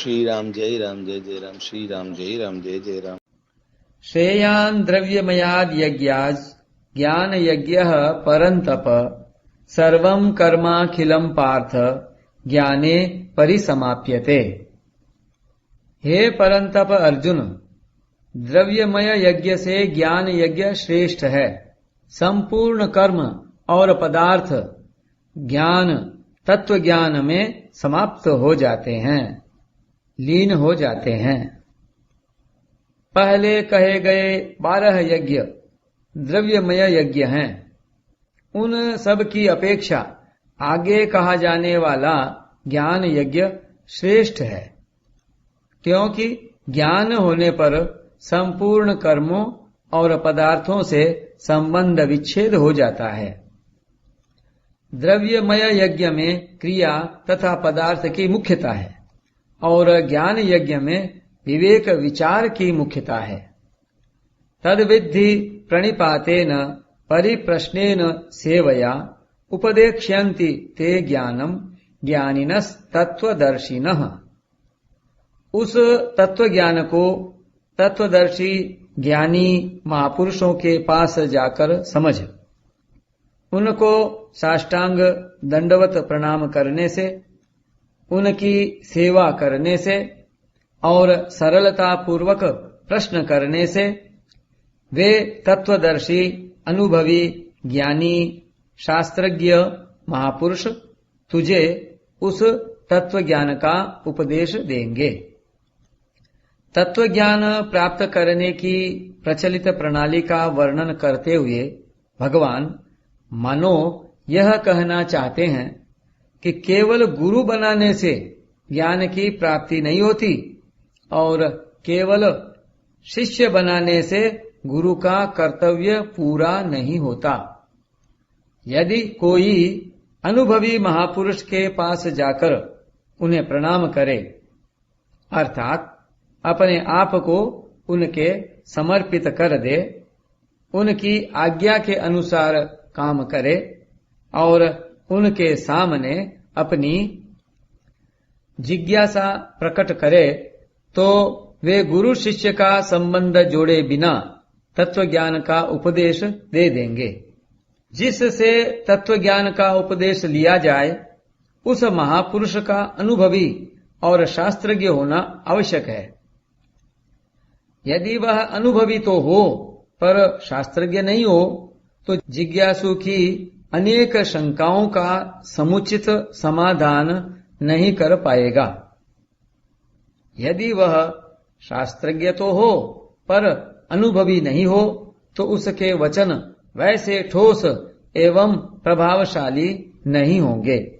श्री राम जय जय राम श्री राम जय जय राम। श्रेयान् द्रव्यमयाद् यज्ञात् ज्ञान यज्ञः परन्तप सर्वं कर्माखिलं पार्थ ज्ञाने परिसमाप्यते। हे परंतप अर्जुन, द्रव्यमय यज्ञ से ज्ञान यज्ञ श्रेष्ठ है। संपूर्ण कर्म और पदार्थ ज्ञान तत्व ज्ञान में समाप्त हो जाते हैं, लीन हो जाते हैं। पहले कहे गए 12 यज्ञ द्रव्यमय यज्ञ हैं। उन सब की अपेक्षा आगे कहा जाने वाला ज्ञान यज्ञ श्रेष्ठ है, क्योंकि ज्ञान होने पर संपूर्ण कर्मों और पदार्थों से संबंध विच्छेद हो जाता है। द्रव्यमय यज्ञ में क्रिया तथा पदार्थ की मुख्यता है और ज्ञान यज्ञ में विवेक विचार की मुख्यता है। तद्विद्धि प्रणिपातेन परिप्रश्नेन सेवया उपदेक्ष्यन्ति ते ज्ञानम ज्ञानिनस् तत्वदर्शिनः। उस तत्व ज्ञान को तत्वदर्शी ज्ञानी महापुरुषों के पास जाकर समझ, उनको साष्टांग दंडवत प्रणाम करने से, उनकी सेवा करने से और सरलता पूर्वक प्रश्न करने से वे तत्वदर्शी अनुभवी ज्ञानी शास्त्रज्ञ महापुरुष तुझे उस तत्व ज्ञान का उपदेश देंगे। तत्व ज्ञान प्राप्त करने की प्रचलित प्रणाली का वर्णन करते हुए भगवान मानो यह कहना चाहते हैं कि केवल गुरु बनाने से ज्ञान की प्राप्ति नहीं होती और केवल शिष्य बनाने से गुरु का कर्तव्य पूरा नहीं होता। यदि कोई अनुभवी महापुरुष के पास जाकर उन्हें प्रणाम करे, अर्थात अपने आप को उनके समर्पित कर दे, उनकी आज्ञा के अनुसार काम करे और उनके सामने अपनी जिज्ञासा प्रकट करे, तो वे गुरु शिष्य का संबंध जोड़े बिना तत्व ज्ञान का उपदेश दे देंगे। जिससे तत्व ज्ञान का उपदेश लिया जाए उस महापुरुष का अनुभवी और शास्त्रज्ञ होना आवश्यक है। यदि वह अनुभवी तो हो पर शास्त्रज्ञ नहीं हो, तो जिज्ञासु की अनेक शंकाओं का समुचित समाधान नहीं कर पाएगा। यदि वह शास्त्रज्ञ तो हो पर अनुभवी नहीं हो, तो उसके वचन वैसे ठोस एवं प्रभावशाली नहीं होंगे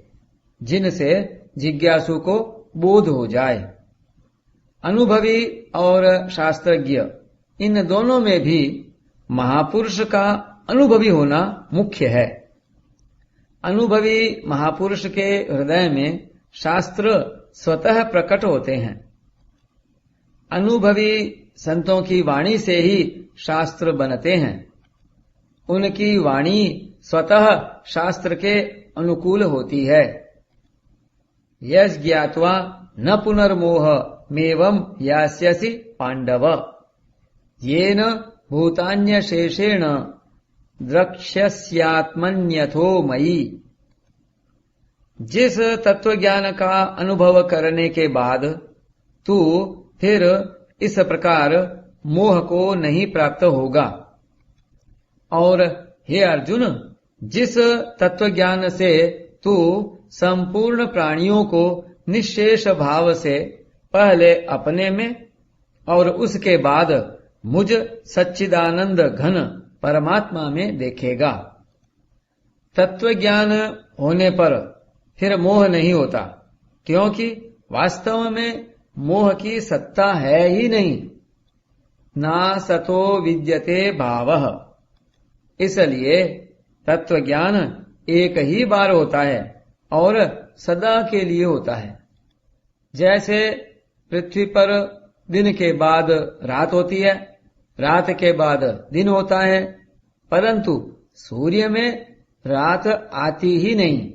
जिनसे जिज्ञासु को बोध हो जाए। अनुभवी और शास्त्रज्ञ इन दोनों में भी महापुरुष का अनुभवी होना मुख्य है। अनुभवी महापुरुष के हृदय में शास्त्र स्वतः प्रकट होते हैं। अनुभवी संतों की वाणी से ही शास्त्र बनते हैं। उनकी वाणी स्वतः शास्त्र के अनुकूल होती है। यस् ज्ञात्वा न पुनर्मोह मेवं यास्यसि पांडव येन भूतान्यशेषेण द्रक्ष्यस्यात्मन्यथो मयि। जिस तत्व ज्ञान का अनुभव करने के बाद तू फिर इस प्रकार मोह को नहीं प्राप्त होगा। और हे अर्जुन, जिस तत्व ज्ञान से तू संपूर्ण प्राणियों को निश्शेष भाव से पहले अपने में और उसके बाद मुझ सच्चिदानंद घन परमात्मा में देखेगा। तत्व ज्ञान होने पर फिर मोह नहीं होता, क्योंकि वास्तव में मोह की सत्ता है ही नहीं। ना सतो विद्यते भावः। इसलिए तत्व ज्ञान एक ही बार होता है और सदा के लिए होता है। जैसे पृथ्वी पर दिन के बाद रात होती है, रात के बाद दिन होता है, परंतु सूर्य में रात आती ही नहीं।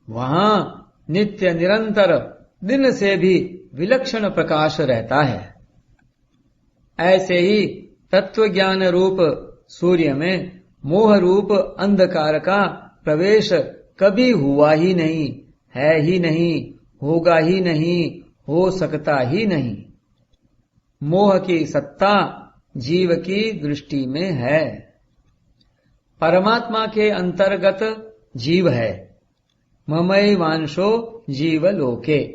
वहां नित्य निरंतर दिन से भी विलक्षण प्रकाश रहता है। ऐसे ही तत्व ज्ञान रूप सूर्य में मोह रूप अंधकार का प्रवेश कभी हुआ ही नहीं, है ही नहीं, होगा ही नहीं, हो सकता ही नहीं। मोह की सत्ता जीव की दृष्टि में है। परमात्मा के अंतर्गत जीव है, ममैवांशो जीव लोके,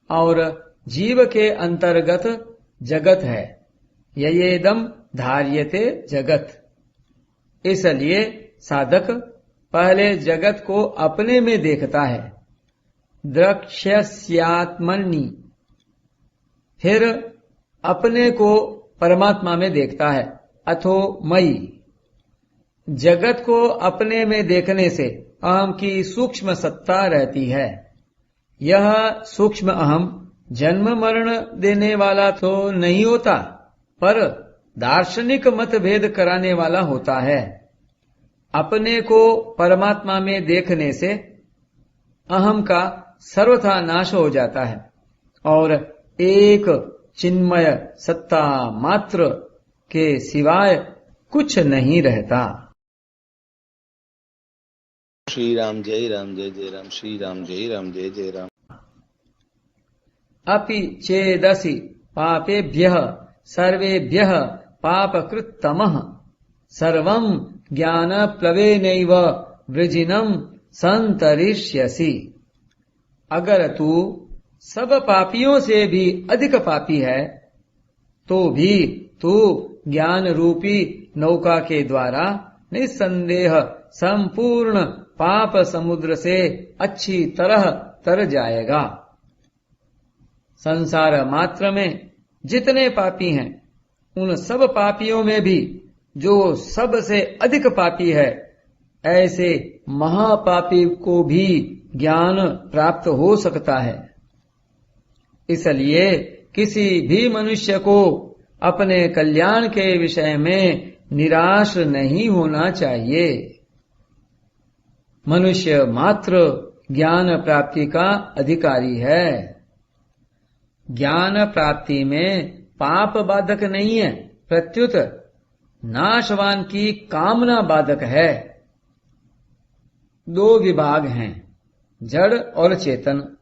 और जीव के अंतर्गत जगत है, ययेदम धार्यते जगत। इसलिए साधक पहले जगत को अपने में देखता है, द्रक्ष्यस्यात्मनि, फिर अपने को परमात्मा में देखता है, अथो मयि। जगत को अपने में देखने से अहम की सूक्ष्म सत्ता रहती है। यह सूक्ष्म अहम जन्म मरण देने वाला तो नहीं होता, पर दार्शनिक मतभेद कराने वाला होता है। अपने को परमात्मा में देखने से अहम का सर्वथा नाश हो जाता है और एक चिन्मय सत्ता मात्र के सिवाय कुछ नहीं रहता। श्री राम जय जय राम, श्री राम जय जय राम। अपि चेदसि पापेभ्यः सर्वेभ्यः पापकृत्तमः सर्वं ज्ञानप्लवेनैव वृजिनं संतरिष्यसि। अगर तू सब पापियों से भी अधिक पापी है तो भी तू ज्ञान रूपी नौका के द्वारा निस्संदेह संपूर्ण पाप समुद्र से अच्छी तरह तर जाएगा। संसार मात्र में जितने पापी हैं उन सब पापियों में भी जो सबसे अधिक पापी है, ऐसे महापापी को भी ज्ञान प्राप्त हो सकता है। इसलिए किसी भी मनुष्य को अपने कल्याण के विषय में निराश नहीं होना चाहिए। मनुष्य मात्र ज्ञान प्राप्ति का अधिकारी है। ज्ञान प्राप्ति में पाप बाधक नहीं है, प्रत्युत नाशवान की कामना बाधक है। दो विभाग हैं, जड़ और चेतन।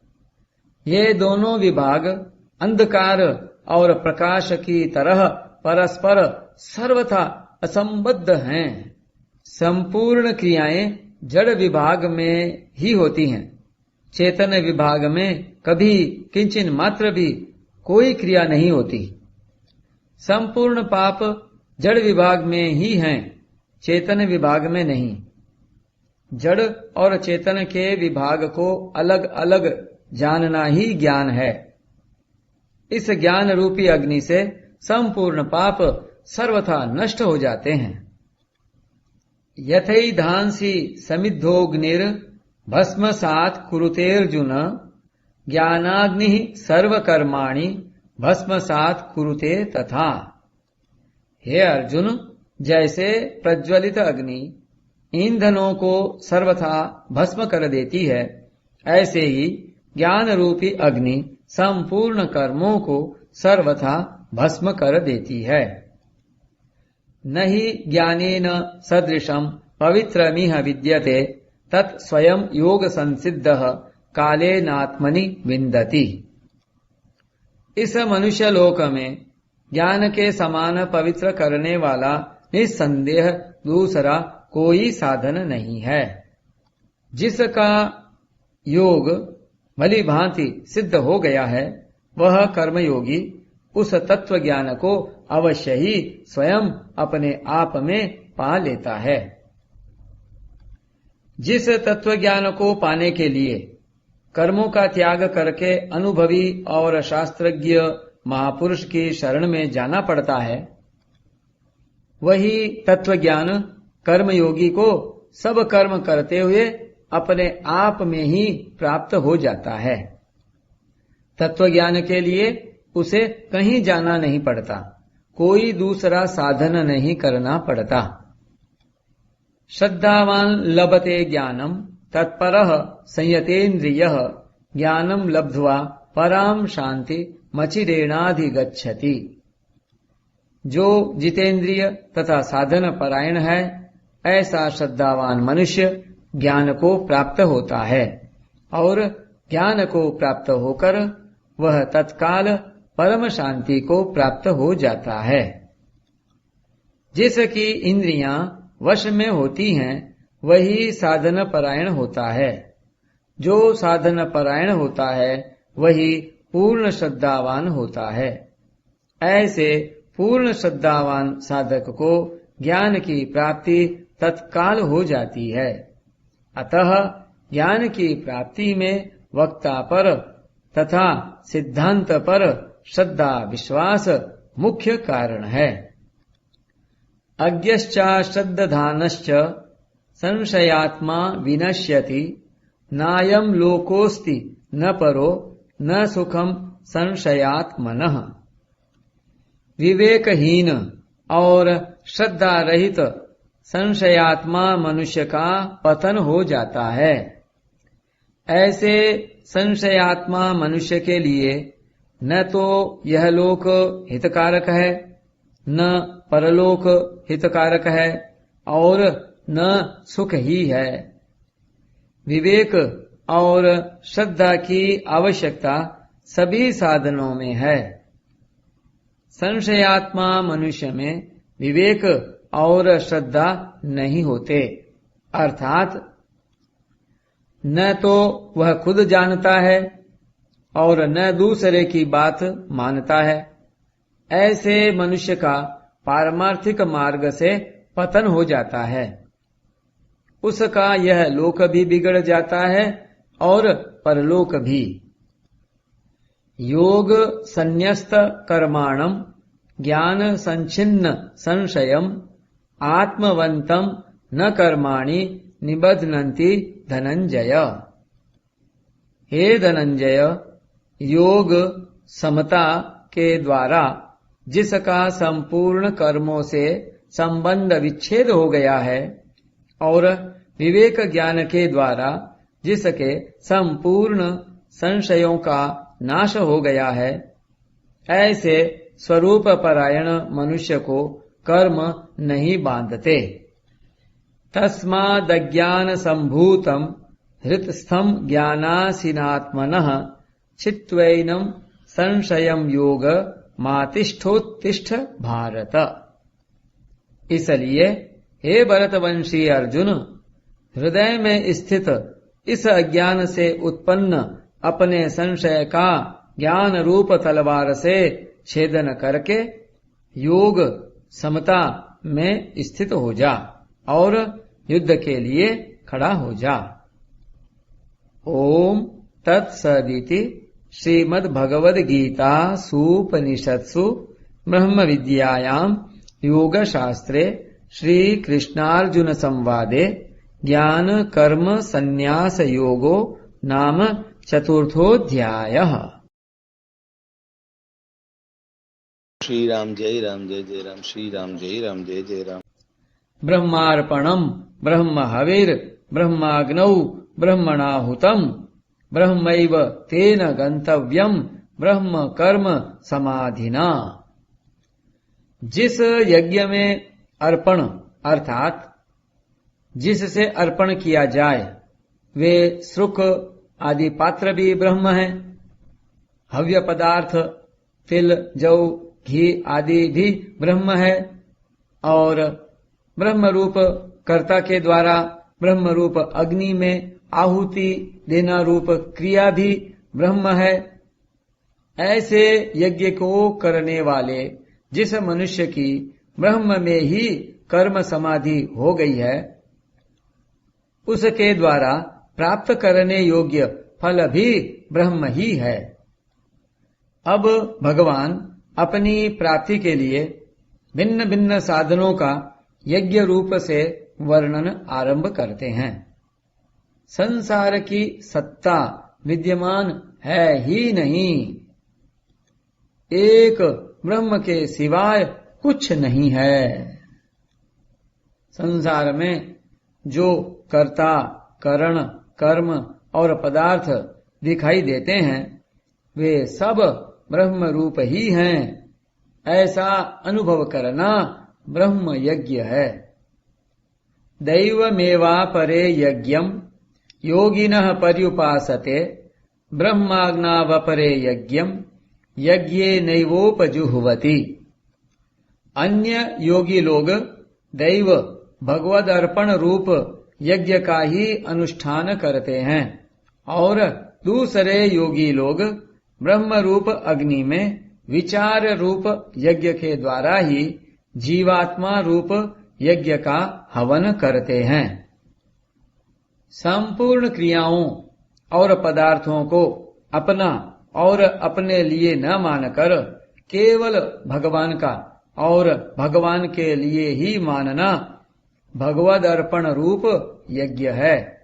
ये दोनों विभाग अंधकार और प्रकाश की तरह परस्पर सर्वथा असंबद्ध हैं। संपूर्ण क्रियाएं जड़ विभाग में ही होती हैं। चेतन विभाग में कभी किंचिन मात्र भी कोई क्रिया नहीं होती। संपूर्ण पाप जड़ विभाग में ही हैं, चेतन विभाग में नहीं। जड़ और चेतन के विभाग को अलग अलग जानना ही ज्ञान है। इस ज्ञान रूपी अग्नि से संपूर्ण पाप सर्वथा नष्ट हो जाते हैं। यथैधांसि समिद्धोऽग्निर् भस्मसात् कुरुतेऽर्जुन ज्ञानाग्निः सर्वकर्माणि भस्मसात् कुरुते तथा। हे अर्जुन, जैसे प्रज्वलित अग्नि ईंधनों को सर्वथा भस्म कर देती है, ऐसे ही ज्ञान रूपी अग्नि संपूर्ण कर्मों को सर्वथा भस्म कर देती है। नहि ज्ञानेन सदृशं पवित्रमिह विद्यते तत् स्वयं योग संसिद्धः कालेनात्मनि विन्दति। इस मनुष्य लोक में ज्ञान के समान पवित्र करने वाला निस्संदेह दूसरा कोई साधन नहीं है। जिसका योग भली भांति सिद्ध हो गया है, वह कर्मयोगी उस तत्व ज्ञान को अवश्य ही स्वयं अपने आप में पा लेता है। जिस तत्व ज्ञान को पाने के लिए कर्मों का त्याग करके अनुभवी और शास्त्रज्ञ महापुरुष की शरण में जाना पड़ता है, वही तत्व ज्ञान कर्मयोगी को सब कर्म करते हुए अपने आप में ही प्राप्त हो जाता है। तत्व ज्ञान के लिए उसे कहीं जाना नहीं पड़ता, कोई दूसरा साधन नहीं करना पड़ता। श्रद्धावान लभते ज्ञानम तत्परः संयतेन्द्रियः ज्ञानम लब्ध्वा पराम शांति मचिरेणाधिगच्छति। जो जितेंद्रिय तथा साधन परायण है, ऐसा श्रद्धावान मनुष्य ज्ञान को प्राप्त होता है और ज्ञान को प्राप्त होकर वह तत्काल परम शांति को प्राप्त हो जाता है। जिसकी इंद्रियां वश में होती हैं, वही साधन परायण होता है। जो साधन परायण होता है, वही पूर्ण श्रद्धावान होता है। ऐसे पूर्ण श्रद्धावान साधक को ज्ञान की प्राप्ति तत्काल हो जाती है। अतः ज्ञान की प्राप्ति में वक्ता पर तथा सिद्धांत पर श्रद्धा विश्वास मुख्य कारण है। अज्ञश्च श्रद्धानश्च संशयात्मा विनश्यति, नायं लोकोस्ति न परो न सुखम संशयात्मनः। विवेकहीन और श्रद्धा रहित संशयात्मा मनुष्य का पतन हो जाता है। ऐसे संशयात्मा मनुष्य के लिए न तो यह लोक हितकारक है, न परलोक हितकारक है और न सुख ही है। विवेक और श्रद्धा की आवश्यकता सभी साधनों में है। संशयात्मा मनुष्य में विवेक और श्रद्धा नहीं होते, अर्थात न तो वह खुद जानता है और न दूसरे की बात मानता है। ऐसे मनुष्य का पारमार्थिक मार्ग से पतन हो जाता है। उसका यह लोक भी बिगड़ जाता है और परलोक भी। योग संन्यस्त कर्माणम ज्ञान संचिन्न संशयम आत्मवंतम न कर्माणि निबध्नन्ति धनंजय। हे धनंजय, योग समता के द्वारा जिसका संपूर्ण कर्मों से संबंध विच्छेद हो गया है और विवेक ज्ञान के द्वारा जिसके संपूर्ण संशयों का नाश हो गया है, ऐसे स्वरूप परायण मनुष्य को कर्म नहीं बांधते। तस्मादज्ञान संभूतम हृतस्थम ज्ञानासीनात्मनः चित्वैनम संशयम योग मातिष्ठोत्तिष्ठ भारत। इसलिए हे भरतवंशी अर्जुन, हृदय में स्थित इस अज्ञान से उत्पन्न अपने संशय का ज्ञान रूप तलवार से छेदन करके योग समता में स्थित हो जा और युद्ध के लिए खड़ा हो जा। ओम तत्सदिति श्रीमद्भगवद्गीता सूपनिषत्सु ब्रह्म विद्यायां योग शास्त्रे श्री कृष्णार्जुन संवादे ज्ञान कर्म संन्यास योगो नाम चतुर्थोऽध्यायः। श्री राम जय राम जय जय राम, श्री राम जय राम जय जय राम। ब्रह्मार्पणम् ब्रह्म हविर् ब्रह्माग्नौ ब्रह्मणाहुतम् ब्रह्मैव तेन गंतव्यम् ब्रह्म कर्म समाधिना। जिस यज्ञ में अर्पण अर्थात जिससे अर्पण किया जाए वे श्रुक आदि पात्र भी ब्रह्म है। हव्य पदार्थ तिल जौ घी आदि भी ब्रह्म है और ब्रह्म रूप कर्ता के द्वारा ब्रह्म रूप अग्नि में आहुति देना रूप क्रिया भी ब्रह्म है। ऐसे यज्ञ को करने वाले जिस मनुष्य की ब्रह्म में ही कर्म समाधि हो गई है, उसके द्वारा प्राप्त करने योग्य फल भी ब्रह्म ही है। अब भगवान अपनी प्राप्ति के लिए भिन्न भिन्न साधनों का यज्ञ रूप से वर्णन आरंभ करते हैं। संसार की सत्ता विद्यमान है ही नहीं, एक ब्रह्म के सिवाय कुछ नहीं है। संसार में जो कर्ता करण कर्म और पदार्थ दिखाई देते हैं वे सब ब्रह्म रूप ही हैं, ऐसा अनुभव करना ब्रह्म यज्ञ है। दैवमेवापरे यज्ञम योगिनः पर्युपासते, ब्रह्माज्ञावपरे यज्ञम यज्ञे नैवोपजुह्वति। अन्य योगी लोग दैव भगवद अर्पण रूप यज्ञ का ही अनुष्ठान करते हैं और दूसरे योगी लोग ब्रह्म रूप अग्नि में विचार रूप यज्ञ के द्वारा ही जीवात्मा रूप यज्ञ का हवन करते हैं। संपूर्ण क्रियाओं और पदार्थों को अपना और अपने लिए न मानकर केवल भगवान का और भगवान के लिए ही मानना भगवद अर्पण रूप यज्ञ है।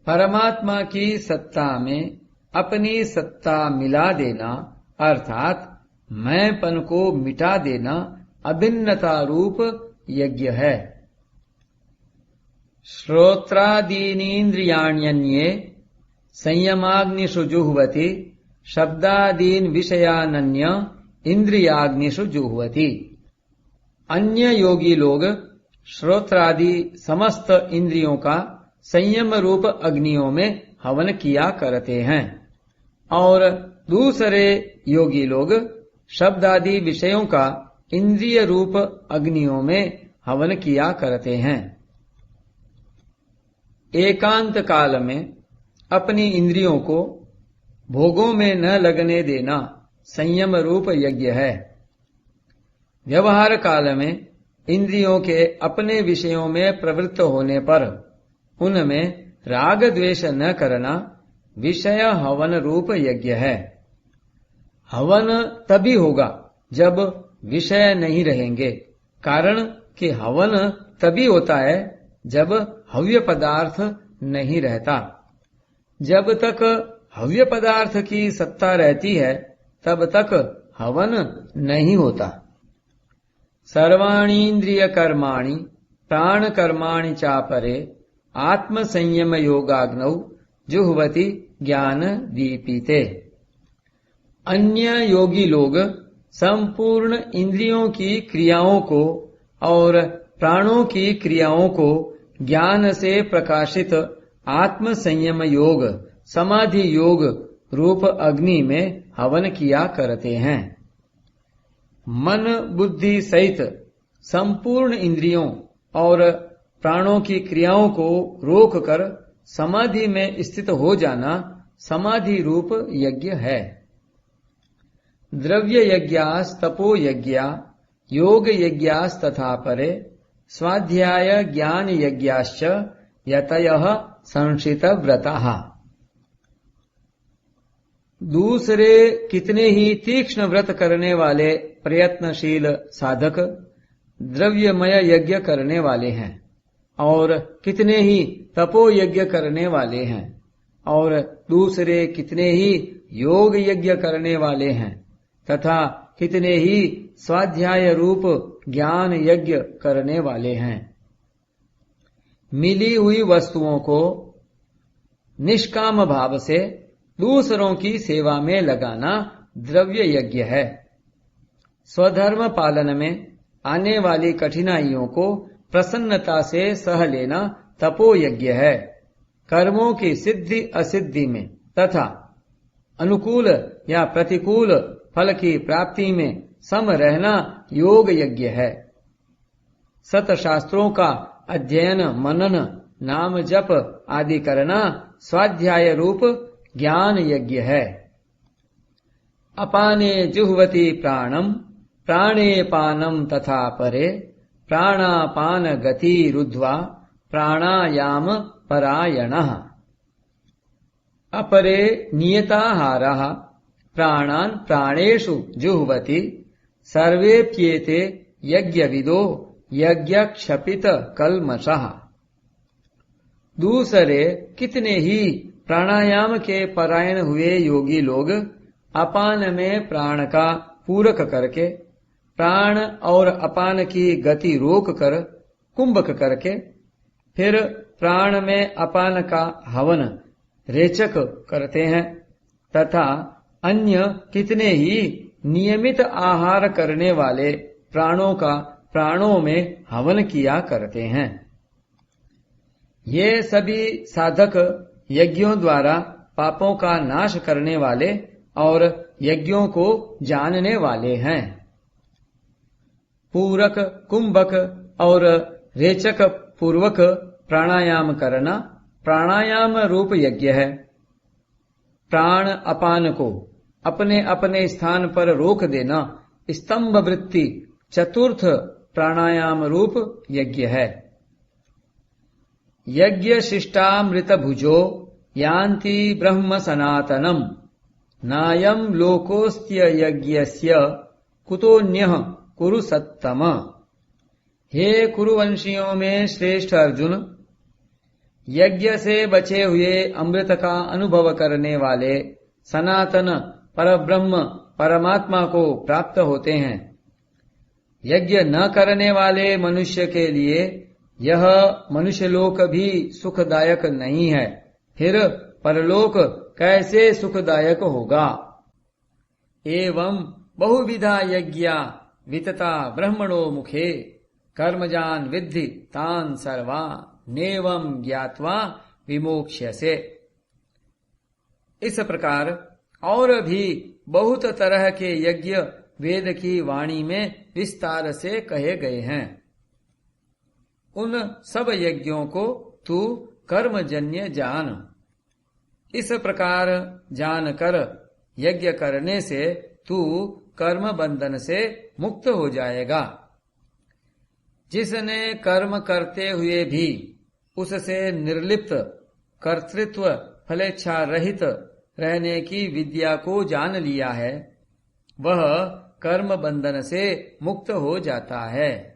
परमात्मा की सत्ता में अपनी सत्ता मिला देना अर्थात मैंपन को मिटा देना अभिन्नता रूप यज्ञ है। श्रोत्रादीनीन्द्रियाण्यन्ये संयमाग्निषु जुह्वति, शब्दादीन विषयानन्य इंद्रियाग्निषु जुह्वति। अन्य योगी लोग श्रोत्रादि समस्त इंद्रियों का संयम रूप अग्नियों में हवन किया करते हैं और दूसरे योगी लोग शब्दादि विषयों का इंद्रिय रूप अग्नियों में हवन किया करते हैं। एकांत काल में अपनी इंद्रियों को भोगों में न लगने देना संयम रूप यज्ञ है। व्यवहार काल में इंद्रियों के अपने विषयों में प्रवृत्त होने पर उनमें राग द्वेष न करना विषय हवन रूप यज्ञ है। हवन तभी होगा जब विषय नहीं रहेंगे, कारण कि हवन तभी होता है जब हव्य पदार्थ नहीं रहता। जब तक हव्य पदार्थ की सत्ता रहती है तब तक हवन नहीं होता। सर्वाणीन्द्रिय कर्माणि प्राण कर्माणि चापरे, आत्म संयम योगाग्नौ जुह्वति ज्ञान दीपिते। अन्य योगी लोग संपूर्ण इंद्रियों की क्रियाओं को और प्राणों की क्रियाओं को ज्ञान से प्रकाशित आत्म संयम योग समाधि योग रूप अग्नि में हवन किया करते हैं। मन बुद्धि सहित संपूर्ण इंद्रियों और प्राणों की क्रियाओं को रोककर समाधि में स्थित हो जाना समाधि रूप यज्ञ है। द्रव्य यज्ञास तपो यज्ञा योग यज्ञास तथा परे, स्वाध्याय ज्ञान यज्ञाश्च यतयः संशित व्रताः। दूसरे कितने ही तीक्ष्ण व्रत करने वाले प्रयत्नशील साधक द्रव्यमय यज्ञ करने वाले हैं और कितने ही तपो यज्ञ करने वाले हैं और दूसरे कितने ही योग यज्ञ करने वाले हैं तथा कितने ही स्वाध्याय रूप ज्ञान यज्ञ करने वाले हैं। मिली हुई वस्तुओं को निष्काम भाव से दूसरों की सेवा में लगाना द्रव्य यज्ञ है। स्वधर्म पालन में आने वाली कठिनाइयों को प्रसन्नता से सह लेना तपो यज्ञ है। कर्मों की सिद्धि असिद्धि में तथा अनुकूल या प्रतिकूल फल की प्राप्ति में सम रहना योग यज्ञ है। सतशास्त्रों का अध्ययन मनन नाम जप आदि करना स्वाध्याय रूप ज्ञान यज्ञ है। अपाने जुह्वति प्राणम प्राणे पानम तथा परे, प्राणापान गति रुद्ध्वा प्राणायाम परायणः। अपरे नियताहारः प्राणान् प्राणेषु जुह्वति, सर्वेप्येते यज्ञविदो यज्ञक्षपित कल्मषः। दूसरे कितने ही प्राणायाम के परायण हुए योगी लोग अपान में प्राण का पूरक करके, प्राण और अपान की गति रोक कर कुंभक करके, फिर प्राण में अपान का हवन रेचक करते हैं तथा अन्य कितने ही नियमित आहार करने वाले प्राणों का प्राणों में हवन किया करते हैं। ये सभी साधक यज्ञों द्वारा पापों का नाश करने वाले और यज्ञों को जानने वाले हैं। पूरक, कुंभक और रेचक पूर्वक प्राणायाम करना प्राणायाम रूप यज्ञ है। प्राण अपान को अपने अपने स्थान पर रोक देना स्तंभ वृत्ति चतुर्थ प्राणायाम रूप यज्ञ है। यज्ञ शिष्टामृत भुजो यान्ति ब्रह्म सनातनम नायम लोकोस्त्य यज्ञस्य कुतोन्यः कुरु सत्तम। हे कुरुवंशियों में श्रेष्ठ अर्जुन, यज्ञ से बचे हुए अमृत का अनुभव करने वाले सनातन परब्रह्म परमात्मा को प्राप्त होते हैं। यज्ञ न करने वाले मनुष्य के लिए यह मनुष्यलोक भी सुखदायक नहीं है, फिर परलोक कैसे सुखदायक होगा। एवं बहुविधा यज्ञा वितता ब्रह्मणो मुखे कर्मजान विद्धि तान सर्वा नेवं ज्ञात्वा विमोक्ष्यसे। इस प्रकार और भी बहुत तरह के यज्ञ वेद की वाणी में विस्तार से कहे गए हैं। उन सब यज्ञों को तू कर्मजन्य जान। इस प्रकार जानकर यज्ञ करने से तू कर्म बंधन से मुक्त हो जाएगा। जिसने कर्म करते हुए भी उससे निर्लिप्त कर्तृत्व फलेच्छा रहित रहने की विद्या को जान लिया है, वह कर्म बंधन से मुक्त हो जाता है।